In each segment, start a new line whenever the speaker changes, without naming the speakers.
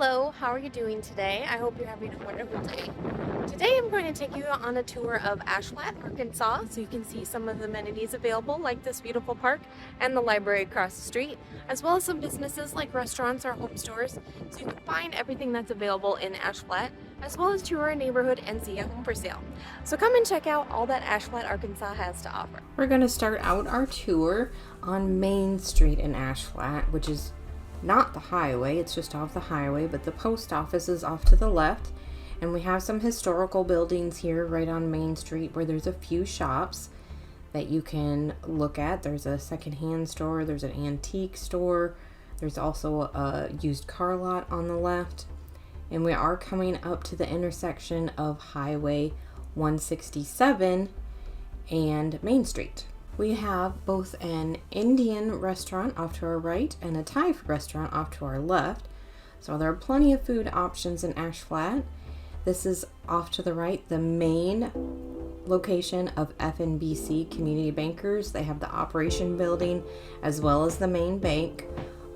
Hello, how are you doing today? I hope you're having a wonderful day. Today I'm going to take you on a tour of Ashflat, Arkansas, so you can see some of the amenities available like this beautiful park and the library across the street, as well as some businesses like restaurants or home stores, so you can find everything that's available in Ashflat, as well as tour a neighborhood and see a home for sale. So come and check out all that Ashflat, Arkansas has to offer.
We're going to start out our tour on Main Street in Ashflat, which is not the highway, it's just off the highway, but the post office is off to the left. And we have some historical buildings here right on Main Street where there's a few shops that you can look at. There's a secondhand store, there's an antique store, there's also a used car lot on the left. And we are coming up to the intersection of Highway 167 and Main Street. We have both an Indian restaurant off to our right and a Thai restaurant off to our left. So there are plenty of food options in Ashflat. This is off to the right, the main location of FNBC Community Bankers. They have the operation building as well as the main bank.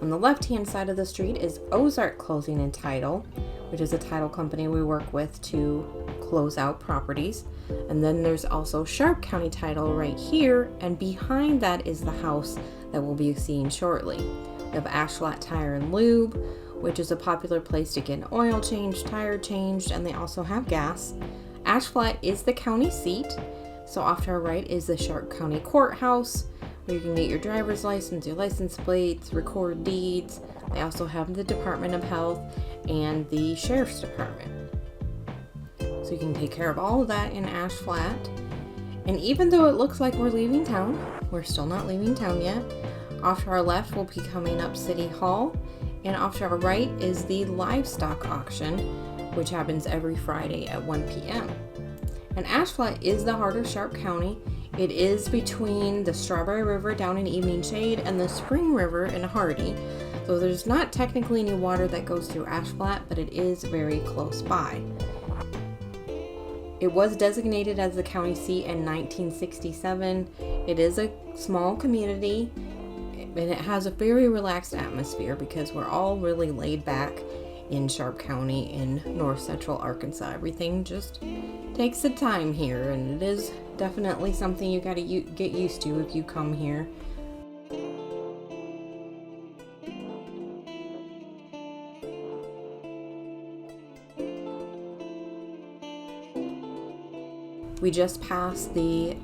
On the left-hand side of the street is Ozark Closing and Title, which is a title company we work with to close out properties. And then there's also Sharp County Title right here, and behind that is the house that we'll be seeing shortly. We have Ashflat Tire and Lube, which is a popular place to get an oil changed, tire changed, and they also have gas. Ashflat is the county seat, so off to our right is the Sharp County Courthouse, where you can get your driver's license, your license plates, record deeds. They also have the Department of Health and the Sheriff's Department. So you can take care of all of that in Ashflat. And even though it looks like we're leaving town, we're still not leaving town yet. Off to our left, we'll be coming up City Hall. And off to our right is the livestock auction, which happens every Friday at 1 p.m. And Ashflat is the heart of Sharp County. It is between the Strawberry River down in Evening Shade and the Spring River in Hardy. So there's not technically any water that goes through Ashflat, but it is very close by. It was designated as the county seat in 1967. It is a small community, and it has a very relaxed atmosphere because we're all really laid back in Sharp County in north central Arkansas. Everything just takes the time here, and it is definitely something you got to get used to if you come here. We just passed the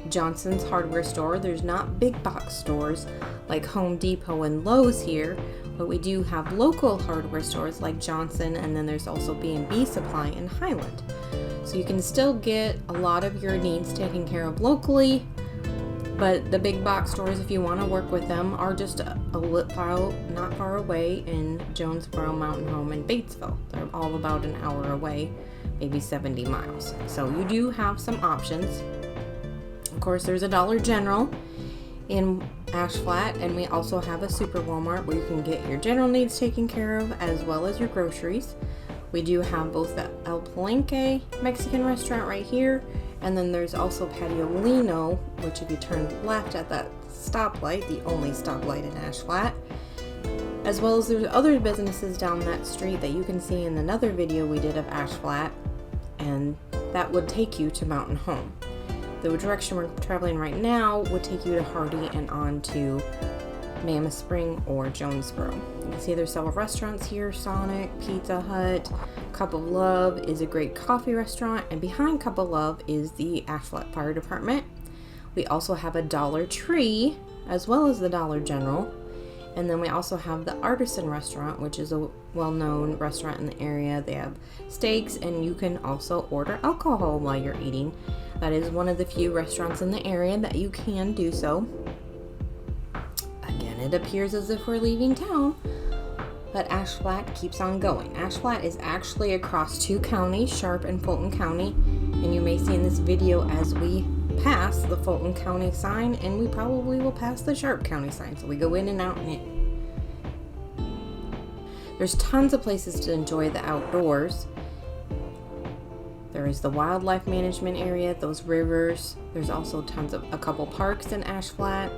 Johnson's hardware store. There's not big box stores like Home Depot and Lowe's here, but we do have local hardware stores like Johnson, and then there's also B&B Supply in Highland. So you can still get a lot of your needs taken care of locally, but the big box stores, if you want to work with them, are just a little not far away in Jonesboro, Mountain Home, and Batesville. They're all about an hour away, maybe 70 miles. So you do have some options. Of course, there's a Dollar General in Ashflat, and we also have a Super Walmart where you can get your general needs taken care of as well as your groceries. We do have both the El Palenque Mexican restaurant right here, and then there's also Patiolino, which if you turn left at that stoplight, the only stoplight in Ashflat, as well as there's other businesses down that street that you can see in another video we did of Ashflat, and that would take you to Mountain Home. The direction we're traveling right now would take you to Hardy and on to Mammoth Spring or Jonesboro. You can see there's several restaurants here: Sonic, Pizza Hut. Cup of Love is a great coffee restaurant, and behind Cup of Love is the Ashflat Fire Department. We also have a Dollar Tree as well as the Dollar General. And then we also have the Artisan Restaurant, which is a well-known restaurant in the area. They have steaks, and you can also order alcohol while you're eating. That is one of the few restaurants in the area that you can do so. Again, it appears as if we're leaving town, but Ashflat keeps on going. Ashflat is actually across two counties, Sharp and Fulton County, and you may see in this video as we pass the Fulton County sign, and we probably will pass the Sharp County sign, so we go in and out and in. There's tons of places to enjoy the outdoors. There is the wildlife management area, those rivers. There's also a couple parks in Ashflat.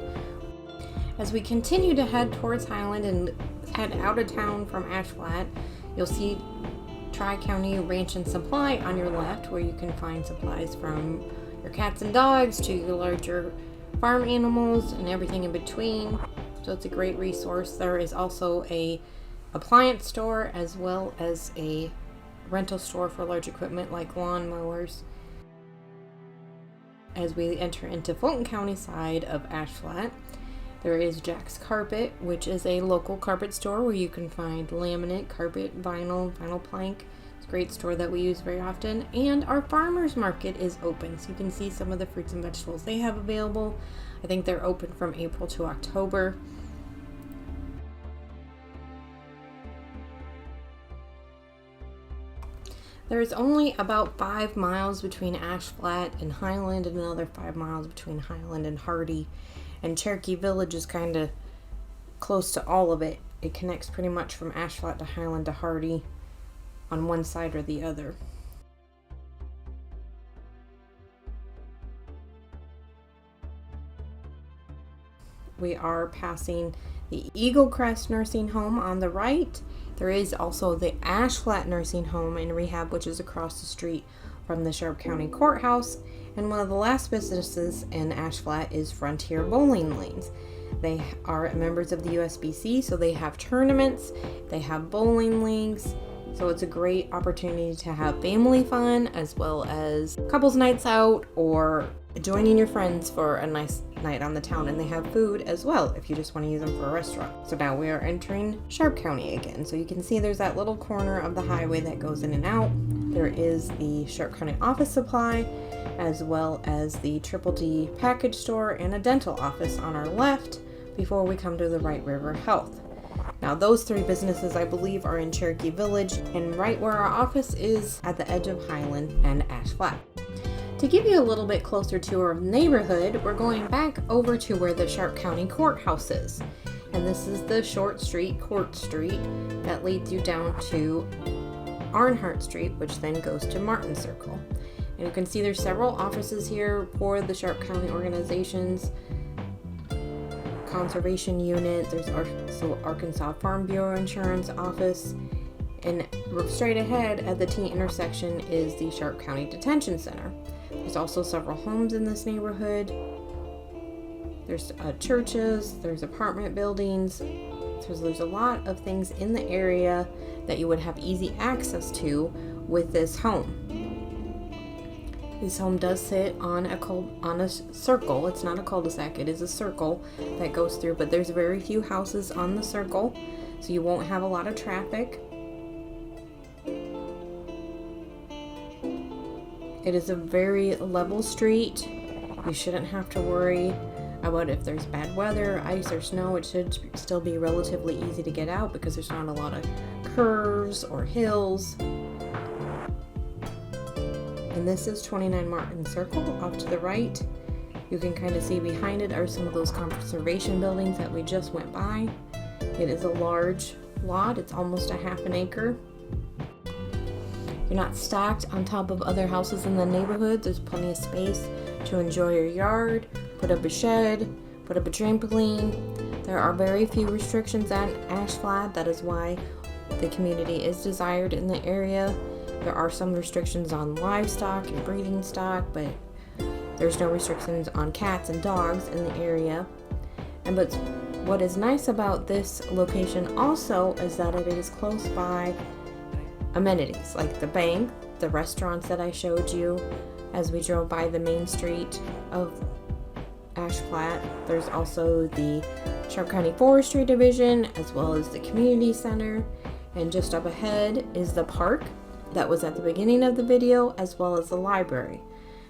As we continue to head towards Highland and head out of town from Ashflat, you'll see Tri-County Ranch and Supply on your left, where you can find supplies from your cats and dogs to your larger farm animals and everything in between. So it's a great resource. There is also a appliance store as well as a rental store for large equipment like lawn mowers. As we enter into Fulton County side of Ashflat, there is Jack's Carpet, which is a local carpet store where you can find laminate, carpet, vinyl plank. It's a great store that we use very often. And our farmers market is open, so you can see some of the fruits and vegetables they have available. I think they're open from April to October. There's only about 5 miles between Ashflat and Highland, and another 5 miles between Highland and Hardy. And Cherokee Village is kind of close to all of it. It connects pretty much from Ashflat to Highland to Hardy on one side or the other. We are passing the Eagle Crest Nursing Home on the right. There is also the Ashflat Nursing Home and Rehab, which is across the street from the Sharp County Courthouse. And one of the last businesses in Ashflat is Frontier Bowling Lanes. They are members of the USBC, so they have tournaments, they have bowling leagues, so it's a great opportunity to have family fun as well as couples nights out or joining your friends for a nice night on the town. And they have food as well if you just want to use them for a restaurant. So now we are entering Sharp County again. So you can see there's that little corner of the highway that goes in and out. There is the Sharp County Office Supply, as well as the Triple D package store and a dental office on our left before we come to the Wright River Health. Now those three businesses I believe are in Cherokee Village, and right where our office is at the edge of Highland and Ashflat. To give you a little bit closer tour of the neighborhood, we're going back over to where the Sharp County Courthouse is. And this is the short street, Court Street, that leads you down to Arnhart Street, which then goes to Martin Circle. And you can see there's several offices here for the Sharp County organizations, conservation unit. There's also Arkansas Farm Bureau Insurance office. And straight ahead at the T intersection is the Sharp County Detention Center. There's also several homes in this neighborhood. There's churches, there's apartment buildings. So there's a lot of things in the area that you would have easy access to with this home. This home does sit on a circle. It's not a cul-de-sac, it is a circle that goes through, but there's very few houses on the circle, so you won't have a lot of traffic. It is a very level street. You shouldn't have to worry about if there's bad weather, ice or snow. It should still be relatively easy to get out because there's not a lot of curves or hills. And this is 29 Martin Circle off to the right. You can kind of see behind it are some of those conservation buildings that we just went by. It is a large lot. It's almost a half an acre. You're not stacked on top of other houses in the neighborhood. There's plenty of space to enjoy your yard, put up a shed, put up a trampoline. There are very few restrictions on Ashflat. That is why the community is desired in the area. There are some restrictions on livestock and breeding stock, but there's no restrictions on cats and dogs in the area. But what is nice about this location also is that it is close by amenities like the bank, the restaurants that I showed you as we drove by the main street of Ashflat. There's also the Sharp County Forestry Division as well as the community center, and just up ahead is the park that was at the beginning of the video as well as the library.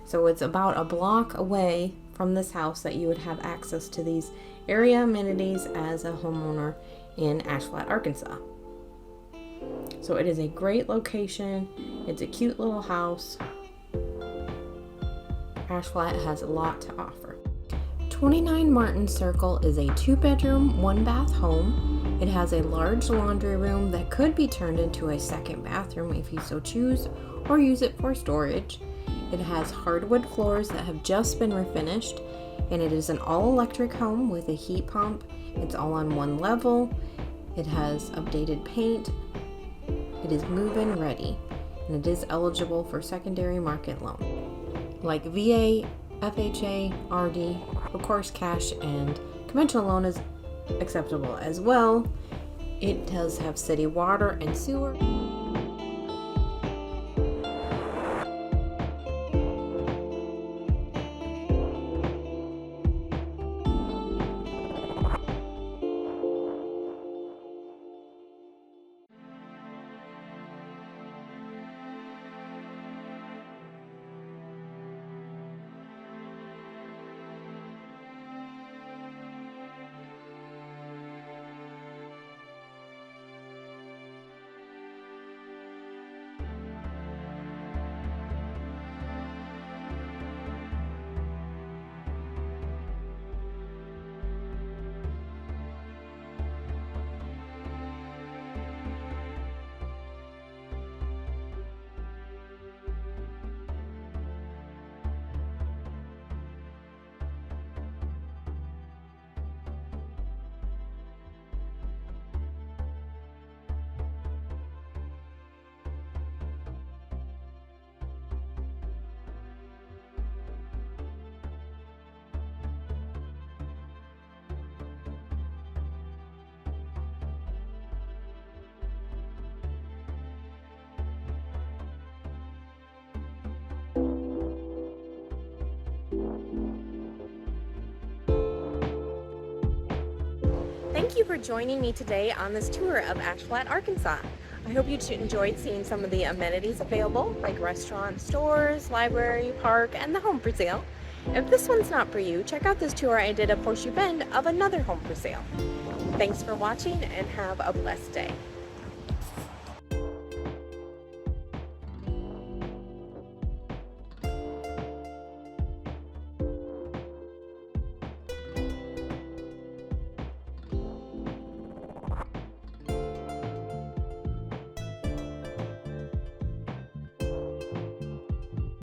So it's about a block away from this house that you would have access to these area amenities as a homeowner in Ashflat, Arkansas. So it is a great location. It's a cute little house. Ashflat has a lot to offer. 29 Martin Circle is a 2-bedroom, 1-bath home. It has a large laundry room that could be turned into a second bathroom if you so choose, or use it for storage. It has hardwood floors that have just been refinished, and it is an all-electric home with a heat pump. It's all on one level. It has updated paint. It is move-in ready, and it is eligible for secondary market loan, like VA, FHA, RD, of course cash, and conventional loan is acceptable as well. It does have city water and sewer.
Thank you for joining me today on this tour of Ash Flat, Arkansas. I hope you enjoyed seeing some of the amenities available, like restaurants, stores, library, park, and the home for sale. If this one's not for you, check out this tour I did of Horseshoe Bend of another home for sale. Thanks for watching and have a blessed day.